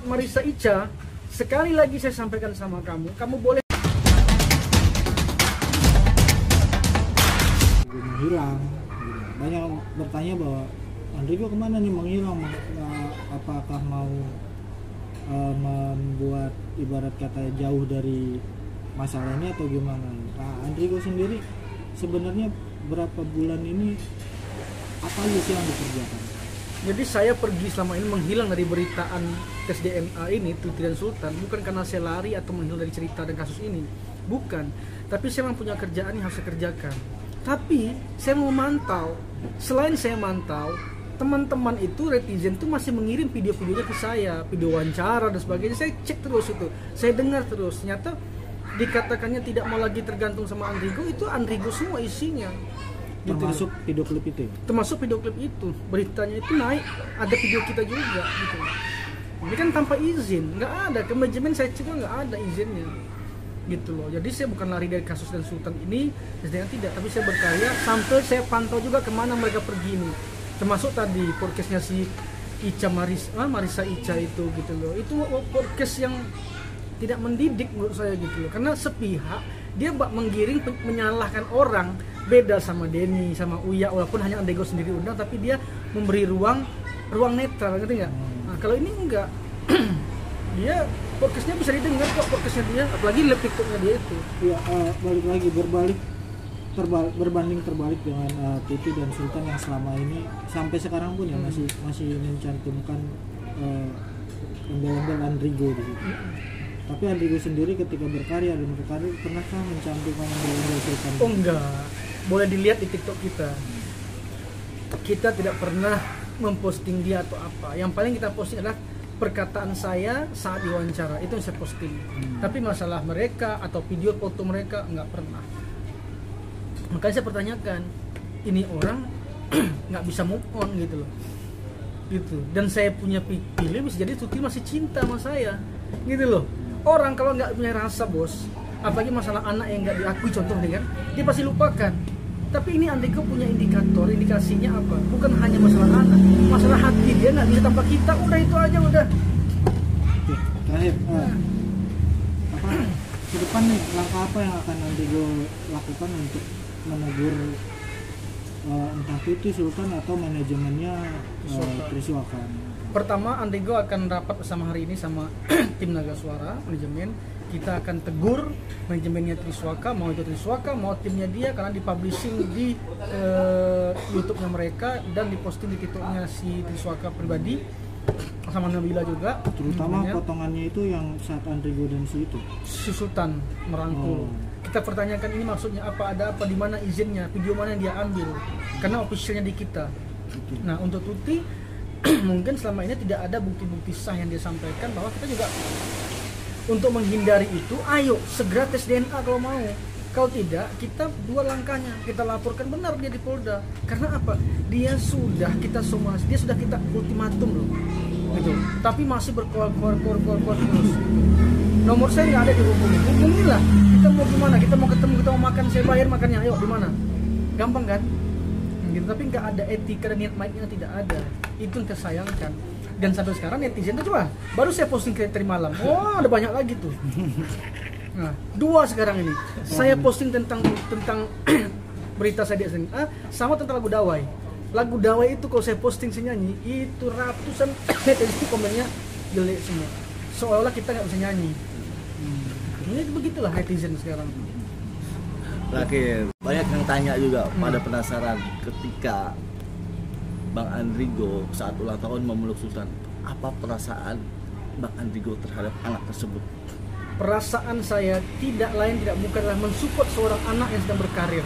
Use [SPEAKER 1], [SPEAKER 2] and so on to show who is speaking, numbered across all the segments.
[SPEAKER 1] Marissa Icha, sekali lagi saya sampaikan sama kamu, kamu boleh
[SPEAKER 2] menghilang. Banyak yang bertanya bahwa Andrigo kemana nih menghilang, apakah mau membuat ibarat kata jauh dari masalah ini atau gimana. Nah, Andrigo sendiri sebenarnya berapa bulan ini apa aja sih yang dikerjakan?
[SPEAKER 1] Jadi saya pergi selama ini menghilang dari beritaan tes DNA ini, Tuti dan Sultan, bukan karena saya lari atau menghilang dari cerita dan kasus ini, bukan. Tapi saya memang punya kerjaan yang harus saya kerjakan. Tapi saya mau mantau, selain saya mantau, teman-teman itu netizen itu masih mengirim video-videonya ke saya, video wawancara dan sebagainya. Saya cek terus itu, saya dengar terus. Ternyata dikatakannya tidak mau lagi tergantung sama Andrigo, itu Andrigo semua isinya.
[SPEAKER 2] Termasuk video klip itu?
[SPEAKER 1] Termasuk video klip itu, beritanya itu naik, ada video kita juga gitu. Ini kan tanpa izin, nggak ada, ke manajemen saya juga nggak ada izinnya gitu loh. Jadi saya bukan lari dari kasus dan Sultan ini, sebenarnya tidak, tapi saya berkarya sampai saya pantau juga kemana mereka pergi ini. Termasuk tadi podcastnya si Marissa Icha itu gitu loh. Itu podcast yang tidak mendidik menurut saya gitu loh, karena sepihak dia menggiring, menyalahkan orang. Beda sama Denny, sama Uya, walaupun hanya Andrigo sendiri undang, tapi dia memberi ruang netral, ngerti nggak? Nah, kalau ini enggak, dia podcastnya bisa didengar kok, podcastnya dia, apalagi live TikToknya dia itu.
[SPEAKER 2] Ya, balik lagi, berbanding terbalik dengan Tuti dan Sultan yang selama ini sampai sekarang pun ya masih mencantumkan embel-embel Andrigo di situ. Tapi Andrigo sendiri ketika berkarya pernahkah mencantumkan embel-embel Sultan?
[SPEAKER 1] Oh enggak, boleh dilihat di TikTok kita. Kita tidak pernah memposting dia atau apa. Yang paling kita posting adalah perkataan saya saat diwawancara, itu yang saya posting. Tapi masalah mereka atau video foto mereka enggak pernah. Makanya saya pertanyakan, ini orang nggak bisa move on gitu loh, gitu. Dan saya punya pilih, bisa jadi Tuti masih cinta sama saya, gitu loh. Orang kalau nggak punya rasa bos, apalagi masalah anak yang nggak diakui contohnya kan, dia pasti lupakan. Tapi ini Andrigo punya indikasinya apa? Bukan hanya masalah anak, masalah hati dia nggak bisa tanpa kita. Udah itu aja udah.
[SPEAKER 2] Terakhir, apa ke depan nih langkah apa yang akan Andrigo lakukan untuk menegur entah Tuti, Sultan atau manajemennya Triswaka?
[SPEAKER 1] Pertama, Andrigo akan rapat bersama hari ini sama tim Naga Suara manajemen. Kita akan tegur manajemennya Triswaka, mau itu Triswaka mau timnya dia, karena dipublishing di YouTube-nya mereka dan diposting di TikTok-nya si Triswaka pribadi sama Nabila juga.
[SPEAKER 2] Terutama potongannya itu yang saat Andrigo dan si
[SPEAKER 1] Sultan merangkul. Kita pertanyakan ini maksudnya apa, ada apa, di mana izinnya, video mana yang dia ambil, karena officialnya di kita. Nah, untuk Tuti mungkin selama ini tidak ada bukti-bukti sah yang dia sampaikan, bahwa kita juga untuk menghindari itu, ayo segera tes DNA kalau mau. Kalau tidak, kita dua langkahnya, kita laporkan benar dia di Polda. Karena apa? Dia sudah kita ultimatum loh, gitu. Tapi masih berkuar terus. Nomor saya nggak ada dihubungi, hubungilah. Kita mau gimana? Kita mau ketemu, kita mau makan, saya bayar makannya. Ayo di mana? Gampang kan? Gitu. Tapi nggak ada etika dan niat baiknya, tidak ada. Itu yang tersayangkan. Dan sampai sekarang netizen itu coba, baru saya posting tadi malam. Wah, ada banyak lagi tuh. Nah, 2 sekarang ini. Saya posting tentang berita saya di SNA sama tentang lagu Dawai. Lagu Dawai itu kalau saya posting saya nyanyi, itu ratusan netizen komennya jelek semua. Seolah-olah kita nggak bisa nyanyi. Ini begitulah netizen sekarang.
[SPEAKER 3] Terakhir, banyak yang tanya juga pada penasaran ketika Bang Andrigo saat ulang tahun memeluk Sultan, apa perasaan Bang Andrigo terhadap anak tersebut?
[SPEAKER 1] Perasaan saya tidak lain tidak bukan adalah mensupport seorang anak yang sedang berkarir.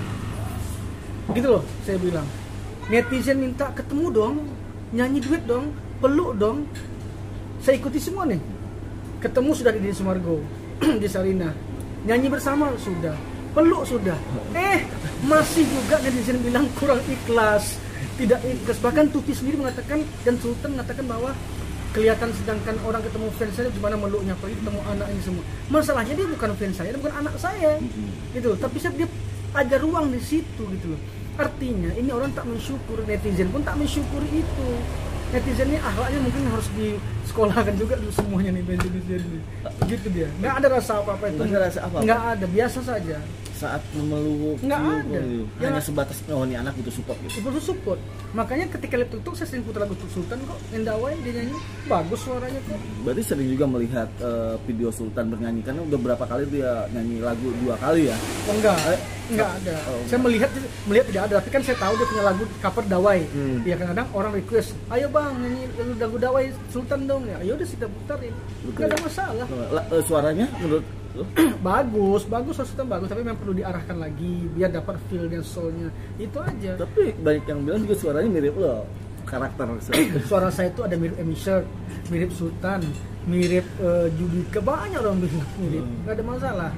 [SPEAKER 1] Gitu loh, saya bilang. Netizen minta ketemu dong, nyanyi duet dong, peluk dong. Saya ikuti semua nih. Ketemu sudah di Sumargo, di Sarina. Nyanyi bersama sudah, peluk sudah. Masih juga netizen bilang kurang ikhlas, tidak ikhlas. Bahkan Tuti sendiri mengatakan dan Sultan mengatakan bahwa kelihatan sedangkan orang ketemu fans saya gimana meluknya, apalagi ketemu anak ini semua. Masalahnya dia bukan fans saya, dia bukan anak saya, gitu. Tapi dia ada ruang di situ, gitu loh. Artinya ini orang tak mensyukur, netizen pun tak mensyukuri itu. netizen ini akhlaknya mungkin harus disekolahkan juga dulu semuanya nih netizen ini. Gitu dia. Nggak ada rasa apa-apa itu.
[SPEAKER 3] Nggak ada rasa apa-apa.
[SPEAKER 1] Nggak ada, biasa saja.
[SPEAKER 3] Saat memeluk
[SPEAKER 1] Nggak ada.
[SPEAKER 3] hanya
[SPEAKER 1] Ya.
[SPEAKER 3] sebatas oh ini anak butuh support gitu.
[SPEAKER 1] Itu support. Makanya ketika lihat TikTok saya sering putar lagu Sultan kok, Endawain dia nyanyi bagus suaranya kok.
[SPEAKER 3] Berarti sering juga melihat video Sultan bernyanyi, karena udah berapa kali dia nyanyi lagu 2 kali ya.
[SPEAKER 1] Oh enggak ada. Saya melihat tidak ada, tapi kan saya tahu dia punya lagu cover Dawai. Ya kadang-kadang orang request, ayo bang nyanyi lagu Dawai Sultan dong ya. Ayo udah kita putarin. Enggak ada masalah.
[SPEAKER 3] Suaranya menurut
[SPEAKER 1] bagus Sultan bagus, tapi memang perlu diarahkan lagi biar dapat feel dan soul-nya. Itu aja.
[SPEAKER 3] tapi banyak yang bilang juga suaranya mirip lo, karakter
[SPEAKER 1] Suara saya itu ada mirip Emisher, mirip Sultan, mirip Judika, banyak orang bilang mirip. Enggak ada masalah.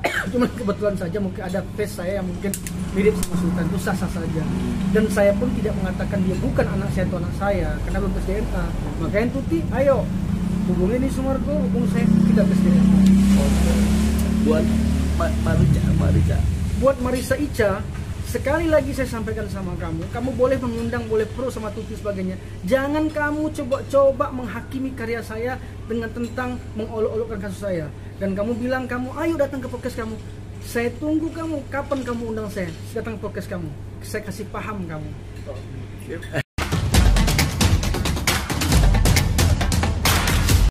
[SPEAKER 1] Cuma kebetulan saja mungkin ada face saya yang mungkin mirip sama Sultan, itu sah-sah saja. Dan saya pun tidak mengatakan dia bukan anak saya atau anak saya, karena belum tes DNA. Makanya Tuti, ayo hubungi nih Sumargo, hubungi saya, kita tes DNA.
[SPEAKER 3] buat Marica.
[SPEAKER 1] Buat Marisa Ica, sekali lagi saya sampaikan sama kamu, kamu boleh mengundang, boleh pro sama Tuti sebagainya. Jangan kamu coba menghakimi karya saya dengan tentang mengolok-olokkan kasus saya. Dan kamu bilang kamu ayo datang ke podcast kamu. Saya tunggu kamu, kapan kamu undang saya datang ke podcast kamu. Saya kasih paham kamu.